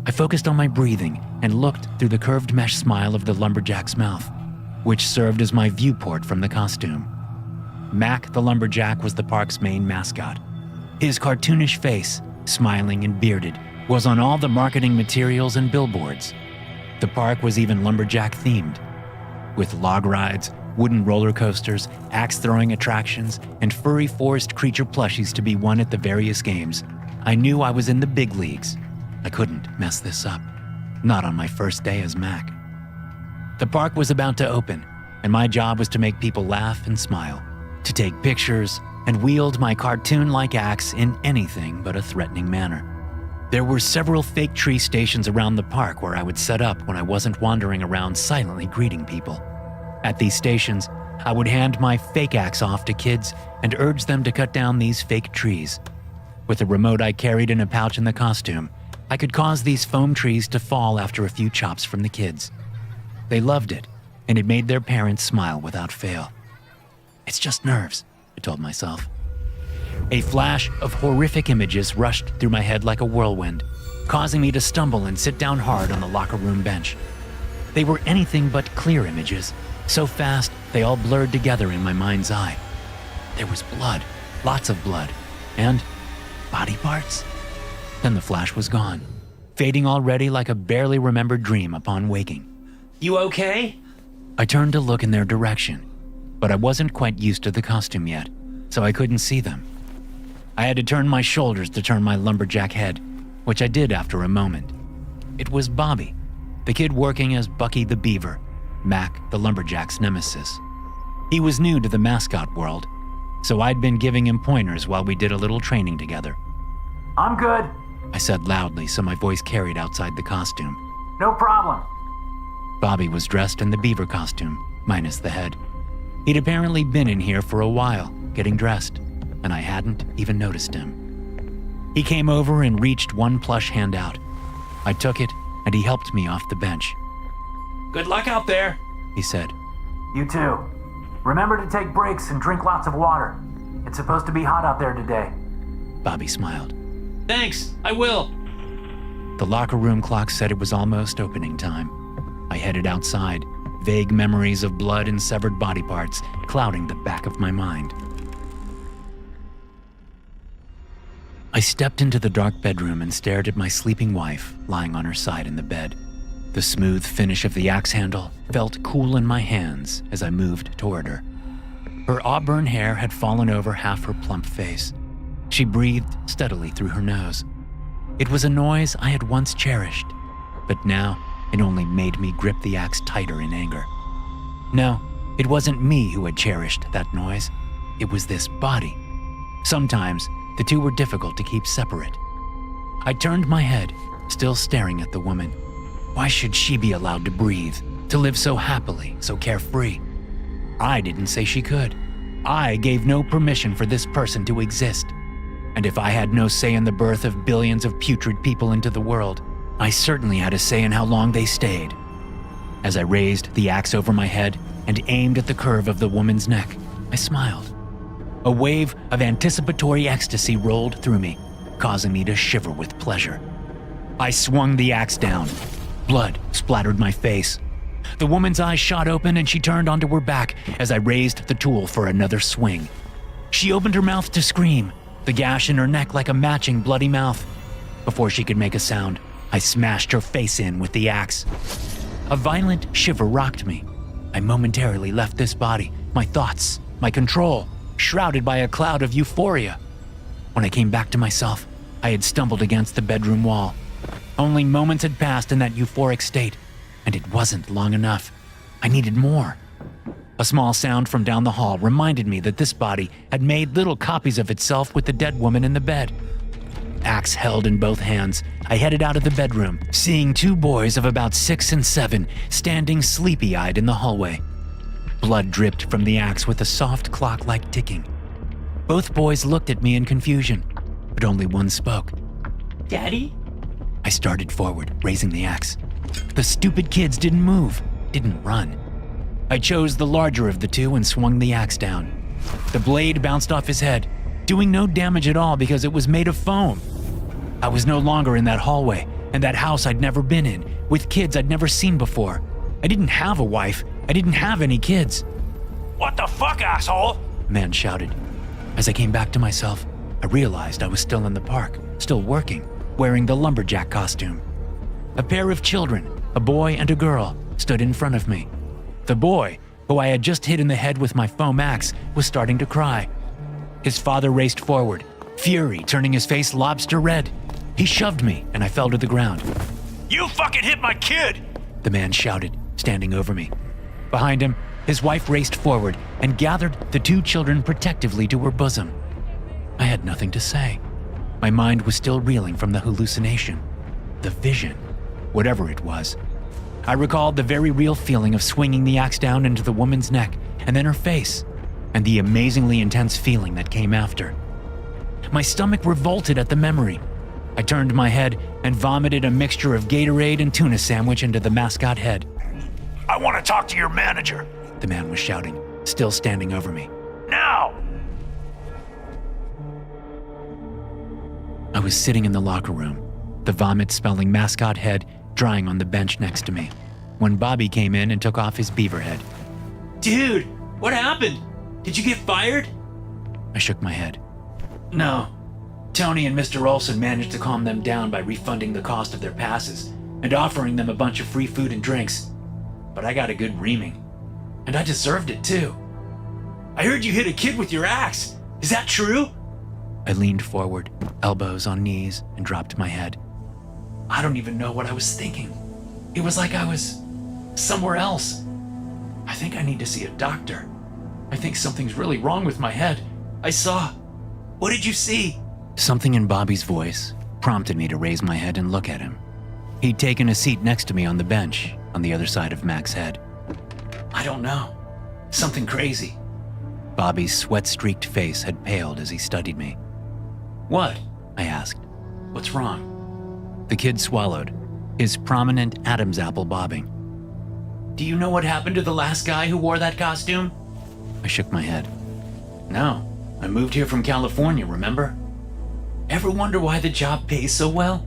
I focused on my breathing and looked through the curved mesh smile of the lumberjack's mouth, which served as my viewport from the costume. Mac the lumberjack was the park's main mascot. His cartoonish face, smiling and bearded, was on all the marketing materials and billboards. The park was even lumberjack themed, with log rides, wooden roller coasters, axe-throwing attractions, and furry forest creature plushies to be won at the various games. I knew I was in the big leagues. I couldn't mess this up. Not on my first day as Mac. The park was about to open, and my job was to make people laugh and smile, to take pictures, and wield my cartoon-like axe in anything but a threatening manner. There were several fake tree stations around the park where I would set up when I wasn't wandering around silently greeting people. At these stations, I would hand my fake axe off to kids and urge them to cut down these fake trees. With a remote I carried in a pouch in the costume, I could cause these foam trees to fall after a few chops from the kids. They loved it, and it made their parents smile without fail. It's just nerves, I told myself. A flash of horrific images rushed through my head like a whirlwind, causing me to stumble and sit down hard on the locker room bench. They were anything but clear images, So fast, they all blurred together in my mind's eye. There was blood, lots of blood, and body parts. Then the flash was gone, fading already like a barely remembered dream upon waking. You okay? I turned to look in their direction, but I wasn't quite used to the costume yet, so I couldn't see them. I had to turn my shoulders to turn my lumberjack head, which I did after a moment. It was Bobby, the kid working as Bucky the Beaver, Mac the lumberjack's nemesis. He was new to the mascot world, so I'd been giving him pointers while we did a little training together. I'm good. I said loudly so my voice carried outside the costume. No problem. Bobby was dressed in the beaver costume, minus the head. He'd apparently been in here for a while, getting dressed, and I hadn't even noticed him. He came over and reached one plush hand out. I took it, and he helped me off the bench. Good luck out there, he said. You too. Remember to take breaks and drink lots of water. It's supposed to be hot out there today. Bobby smiled. Thanks, I will. The locker room clock said it was almost opening time. I headed outside, vague memories of blood and severed body parts clouding the back of my mind. I stepped into the dark bedroom and stared at my sleeping wife lying on her side in the bed. The smooth finish of the axe handle felt cool in my hands as I moved toward her. Her auburn hair had fallen over half her plump face. She breathed steadily through her nose. It was a noise I had once cherished, but now it only made me grip the axe tighter in anger. No, it wasn't me who had cherished that noise. It was this body. Sometimes the two were difficult to keep separate. I turned my head, still staring at the woman. Why should she be allowed to breathe, to live so happily, so carefree? I didn't say she could. I gave no permission for this person to exist. And if I had no say in the birth of billions of putrid people into the world, I certainly had a say in how long they stayed. As I raised the axe over my head and aimed at the curve of the woman's neck, I smiled. A wave of anticipatory ecstasy rolled through me, causing me to shiver with pleasure. I swung the axe down. Blood splattered my face. The woman's eyes shot open and she turned onto her back as I raised the tool for another swing. She opened her mouth to scream, the gash in her neck like a matching bloody mouth. Before she could make a sound, I smashed her face in with the axe. A violent shiver rocked me. I momentarily left this body, my thoughts, my control, shrouded by a cloud of euphoria. When I came back to myself, I had stumbled against the bedroom wall. Only moments had passed in that euphoric state, and it wasn't long enough. I needed more. A small sound from down the hall reminded me that this body had made little copies of itself with the dead woman in the bed. Axe held in both hands, I headed out of the bedroom, seeing two boys of about 6 and 7 standing sleepy-eyed in the hallway. Blood dripped from the axe with a soft clock-like ticking. Both boys looked at me in confusion, but only one spoke. Daddy? I started forward, raising the axe. The stupid kids didn't move, didn't run. I chose the larger of the two and swung the axe down. The blade bounced off his head, doing no damage at all because it was made of foam. I was no longer in that hallway and that house I'd never been in, with kids I'd never seen before. I didn't have a wife. I didn't have any kids. What the fuck, asshole? A man shouted. As I came back to myself, I realized I was still in the park, still working, wearing the lumberjack costume. A pair of children, a boy and a girl, stood in front of me. The boy, who I had just hit in the head with my foam axe, was starting to cry. His father raced forward, fury turning his face lobster red. He shoved me and I fell to the ground. You fucking hit my kid! The man shouted, standing over me. Behind him, his wife raced forward and gathered the two children protectively to her bosom. I had nothing to say. My mind was still reeling from the hallucination, the vision, whatever it was. I recalled the very real feeling of swinging the axe down into the woman's neck and then her face, and the amazingly intense feeling that came after. My stomach revolted at the memory. I turned my head and vomited a mixture of Gatorade and tuna sandwich into the mascot head. I want to talk to your manager, the man was shouting, still standing over me. now! I was sitting in the locker room, the vomit-smelling mascot head drying on the bench next to me, when Bobby came in and took off his beaver head. Dude, what happened? Did you get fired? I shook my head. No. Tony and Mr. Olson managed to calm them down by refunding the cost of their passes and offering them a bunch of free food and drinks. But I got a good reaming. And I deserved it too. I heard you hit a kid with your axe. Is that true? I leaned forward, elbows on knees, and dropped my head. I don't even know what I was thinking. It was like I was somewhere else. I think I need to see a doctor. I think something's really wrong with my head. I saw... What did you see? Something in Bobby's voice prompted me to raise my head and look at him. He'd taken a seat next to me on the bench on the other side of Mac's head. I don't know. Something crazy. Bobby's sweat-streaked face had paled as he studied me. What? I asked. What's wrong? The kid swallowed, his prominent Adam's apple bobbing. Do you know what happened to the last guy who wore that costume? I shook my head. No. I moved here from California, remember? Ever wonder why the job pays so well?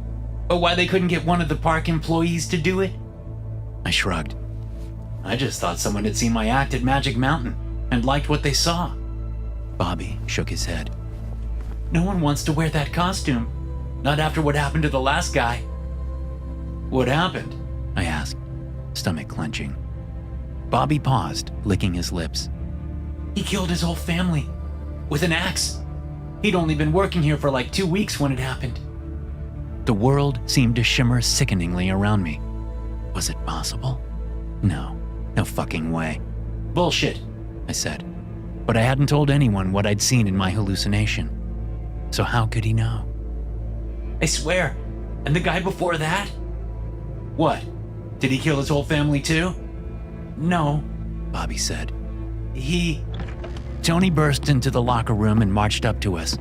Or why they couldn't get one of the park employees to do it? I shrugged. I just thought someone had seen my act at Magic Mountain and liked what they saw. Bobby shook his head. No one wants to wear that costume. Not after what happened to the last guy. What happened? I asked, stomach clenching. Bobby paused, licking his lips. He killed his whole family. With an axe. He'd only been working here for like 2 weeks when it happened. The world seemed to shimmer sickeningly around me. Was it possible? No fucking way. Bullshit, I said. But I hadn't told anyone what I'd seen in my hallucination. So how could he know? I swear. And the guy before that? What? Did he kill his whole family too? No, Bobby said. Tony burst into the locker room and marched up to us.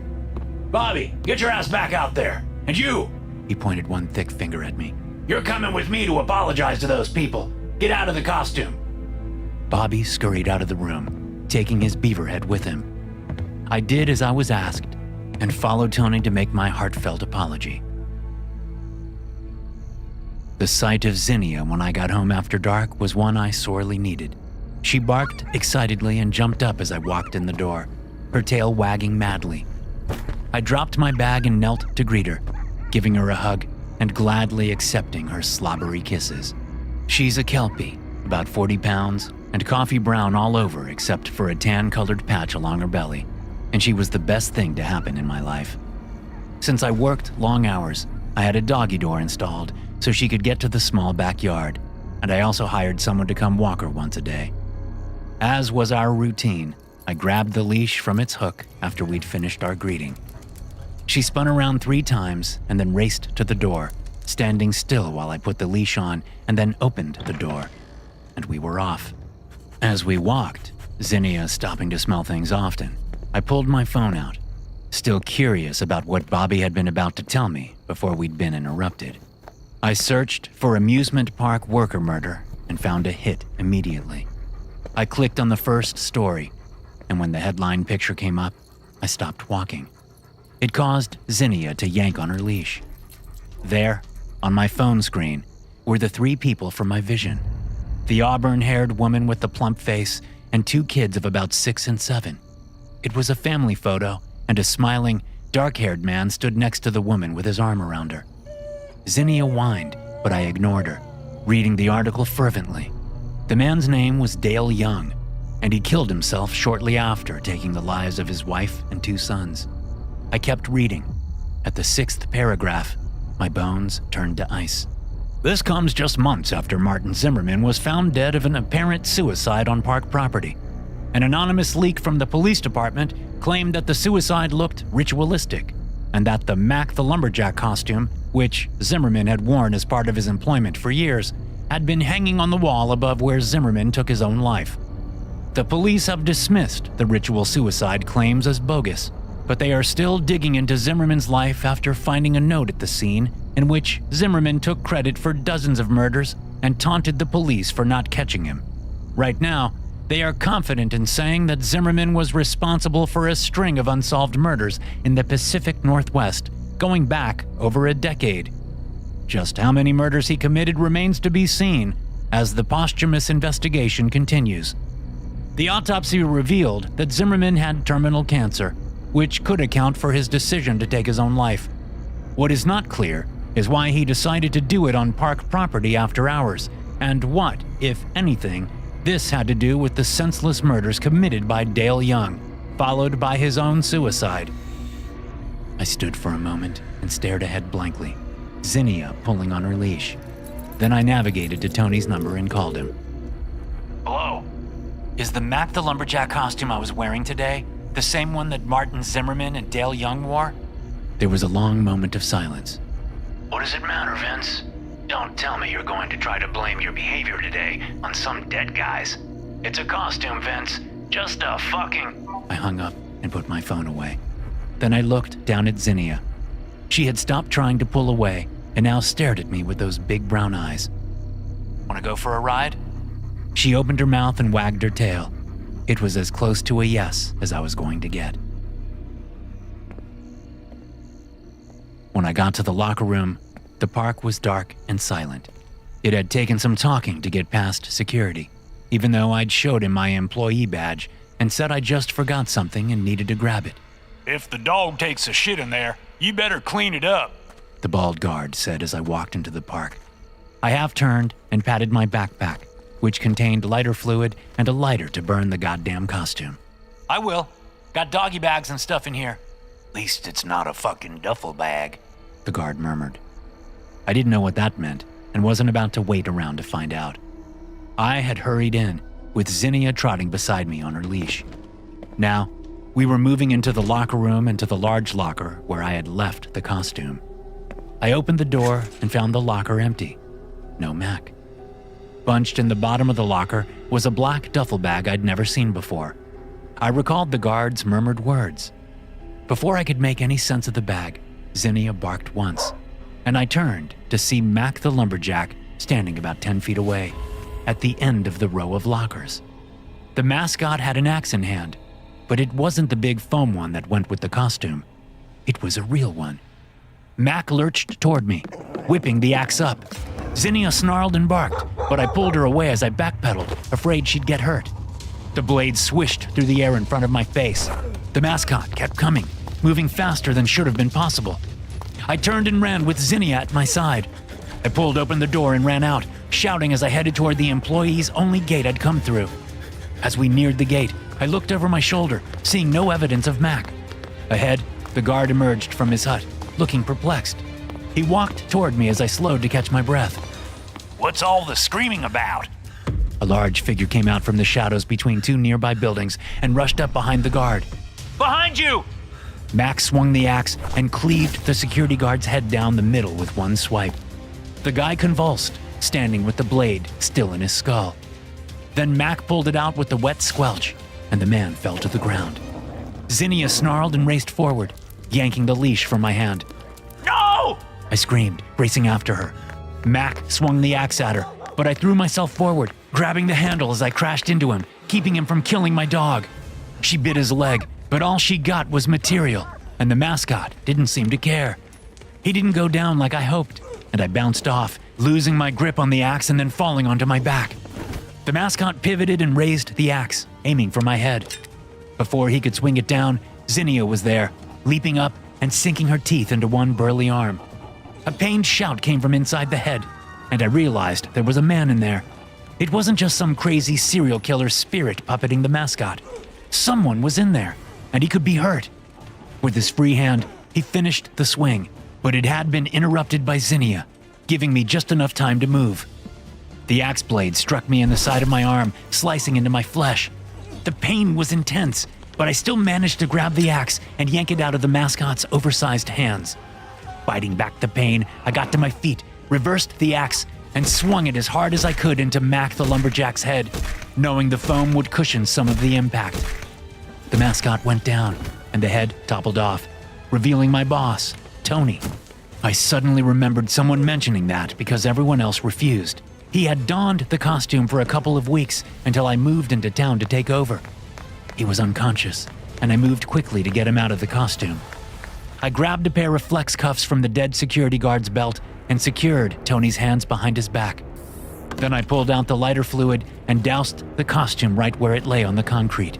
Bobby, get your ass back out there. And you! He pointed one thick finger at me. You're coming with me to apologize to those people. Get out of the costume. Bobby scurried out of the room, taking his beaver head with him. I did as I was asked and followed Tony to make my heartfelt apology. The sight of Zinnia when I got home after dark was one I sorely needed. She barked excitedly and jumped up as I walked in the door, her tail wagging madly. I dropped my bag and knelt to greet her, giving her a hug and gladly accepting her slobbery kisses. She's a Kelpie, about 40 pounds, and coffee brown all over except for a tan-colored patch along her belly, and she was the best thing to happen in my life. Since I worked long hours, I had a doggy door installed so she could get to the small backyard, and I also hired someone to come walk her once a day. As was our routine, I grabbed the leash from its hook after we'd finished our greeting. She spun around 3 times and then raced to the door, standing still while I put the leash on and then opened the door, and we were off. As we walked, Zinnia stopping to smell things often, I pulled my phone out, still curious about what Bobby had been about to tell me before we'd been interrupted. I searched for amusement park worker murder and found a hit immediately. I clicked on the first story, and when the headline picture came up, I stopped walking. It caused Zinnia to yank on her leash. There, on my phone screen, were the 3 people from my vision. The auburn-haired woman with the plump face and 2 kids of about 6 and 7. It was a family photo, and a smiling, dark-haired man stood next to the woman with his arm around her. Zinnia whined, but I ignored her, reading the article fervently. The man's name was Dale Young, and he killed himself shortly after taking the lives of his wife and 2 sons. I kept reading. At the 6th paragraph, my bones turned to ice. This comes just months after Martin Zimmerman was found dead of an apparent suicide on park property. An anonymous leak from the police department claimed that the suicide looked ritualistic, and that the Mac the Lumberjack costume, which Zimmerman had worn as part of his employment for years, had been hanging on the wall above where Zimmerman took his own life. The police have dismissed the ritual suicide claims as bogus, but they are still digging into Zimmerman's life after finding a note at the scene in which Zimmerman took credit for dozens of murders and taunted the police for not catching him. Right now, they are confident in saying that Zimmerman was responsible for a string of unsolved murders in the Pacific Northwest, going back over a decade. Just how many murders he committed remains to be seen as the posthumous investigation continues. The autopsy revealed that Zimmerman had terminal cancer, which could account for his decision to take his own life. What is not clear is why he decided to do it on park property after hours, and what, if anything, this had to do with the senseless murders committed by Dale Young, followed by his own suicide. I stood for a moment and stared ahead blankly, Zinnia pulling on her leash. Then I navigated to Tony's number and called him. Hello? Is the Mac the Lumberjack costume I was wearing today the same one that Martin Zimmerman and Dale Young wore? There was a long moment of silence. What does it matter, Vince? Don't tell me you're going to try to blame your behavior today on some dead guys. It's a costume, Vince. Just a fucking... I hung up and put my phone away. Then I looked down at Zinnia. She had stopped trying to pull away and now stared at me with those big brown eyes. Want to go for a ride? She opened her mouth and wagged her tail. It was as close to a yes as I was going to get. When I got to the locker room, the park was dark and silent. It had taken some talking to get past security, even though I'd showed him my employee badge and said I just forgot something and needed to grab it. If the dog takes a shit in there, you better clean it up, the bald guard said as I walked into the park. I half-turned and patted my backpack, which contained lighter fluid and a lighter to burn the goddamn costume. I will. Got doggy bags and stuff in here. Least it's not a fucking duffel bag, the guard murmured. I didn't know what that meant and wasn't about to wait around to find out. I had hurried in, with Zinnia trotting beside me on her leash. Now, we were moving into the locker room and to the large locker where I had left the costume. I opened the door and found the locker empty. No Mac. Bunched in the bottom of the locker was a black duffel bag I'd never seen before. I recalled the guard's murmured words. Before I could make any sense of the bag, Zinnia barked once, and I turned to see Mac the Lumberjack standing about 10 feet away, at the end of the row of lockers. The mascot had an axe in hand, but it wasn't the big foam one that went with the costume. It was a real one. Mac lurched toward me, whipping the axe up. Zinnia snarled and barked, but I pulled her away as I backpedaled, afraid she'd get hurt. The blade swished through the air in front of my face. The mascot kept coming, moving faster than should have been possible. I turned and ran with Zinnia at my side. I pulled open the door and ran out, shouting as I headed toward the employee's only gate I'd come through. As we neared the gate, I looked over my shoulder, seeing no evidence of Mac. Ahead, the guard emerged from his hut, looking perplexed. He walked toward me as I slowed to catch my breath. What's all the screaming about? A large figure came out from the shadows between two nearby buildings and rushed up behind the guard. Behind you! Mac swung the axe and cleaved the security guard's head down the middle with one swipe. The guy convulsed, standing with the blade still in his skull. Then Mac pulled it out with the wet squelch, and the man fell to the ground. Zinnia snarled and raced forward, yanking the leash from my hand. No! I screamed, racing after her. Mac swung the axe at her, but I threw myself forward, grabbing the handle as I crashed into him, keeping him from killing my dog. She bit his leg, but all she got was material, and the mascot didn't seem to care. He didn't go down like I hoped, and I bounced off, losing my grip on the axe and then falling onto my back. The mascot pivoted and raised the axe, aiming for my head. Before he could swing it down, Zinnia was there, leaping up and sinking her teeth into one burly arm. A pained shout came from inside the head, and I realized there was a man in there. It wasn't just some crazy serial killer spirit puppeting the mascot. Someone was in there, and he could be hurt. With his free hand, he finished the swing, but it had been interrupted by Zinnia, giving me just enough time to move. The axe blade struck me in the side of my arm, slicing into my flesh. The pain was intense, but I still managed to grab the axe and yank it out of the mascot's oversized hands. Fighting back the pain, I got to my feet, reversed the axe, and swung it as hard as I could into Mac the Lumberjack's head, knowing the foam would cushion some of the impact. The mascot went down, and the head toppled off, revealing my boss, Tony. I suddenly remembered someone mentioning that because everyone else refused. He had donned the costume for a couple of weeks until I moved into town to take over. He was unconscious, and I moved quickly to get him out of the costume. I grabbed a pair of flex cuffs from the dead security guard's belt and secured Tony's hands behind his back. Then I pulled out the lighter fluid and doused the costume right where it lay on the concrete.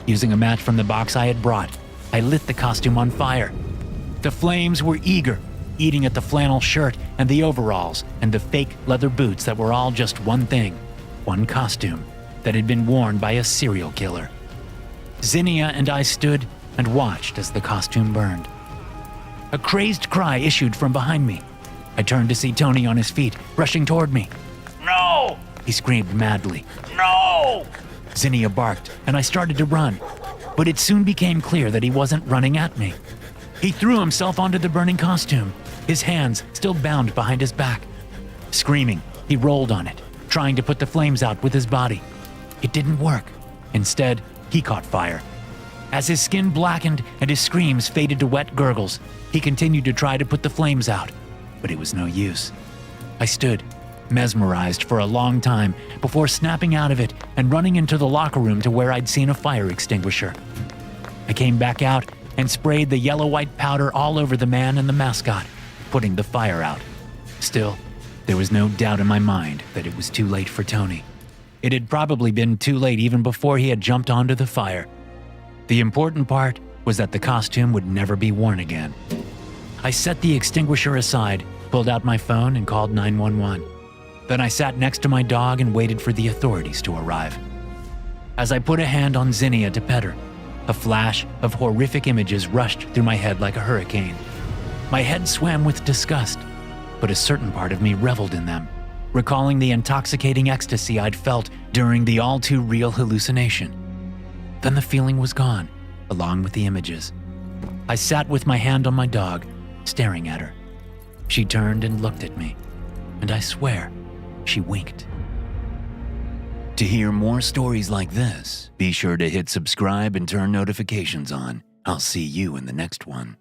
Using a match from the box I had brought, I lit the costume on fire. The flames were eager, eating at the flannel shirt and the overalls and the fake leather boots that were all just one thing, one costume that had been worn by a serial killer. Zinnia and I stood and watched as the costume burned. A crazed cry issued from behind me. I turned to see Tony on his feet, rushing toward me. No! He screamed madly. No! Zinnia barked, and I started to run, but it soon became clear that he wasn't running at me. He threw himself onto the burning costume, his hands still bound behind his back. Screaming, he rolled on it, trying to put the flames out with his body. It didn't work. Instead, he caught fire. As his skin blackened and his screams faded to wet gurgles, he continued to try to put the flames out, but it was no use. I stood, mesmerized for a long time before snapping out of it and running into the locker room to where I'd seen a fire extinguisher. I came back out and sprayed the yellow-white powder all over the man and the mascot, putting the fire out. Still, there was no doubt in my mind that it was too late for Tony. It had probably been too late even before he had jumped onto the fire. The important part was that the costume would never be worn again. I set the extinguisher aside, pulled out my phone, and called 911. Then I sat next to my dog and waited for the authorities to arrive. As I put a hand on Zinnia to pet her, a flash of horrific images rushed through my head like a hurricane. My head swam with disgust, but a certain part of me reveled in them, recalling the intoxicating ecstasy I'd felt during the all-too-real hallucination. Then the feeling was gone, along with the images. I sat with my hand on my dog, staring at her. She turned and looked at me, and I swear, she winked. To hear more stories like this, be sure to hit subscribe and turn notifications on. I'll see you in the next one.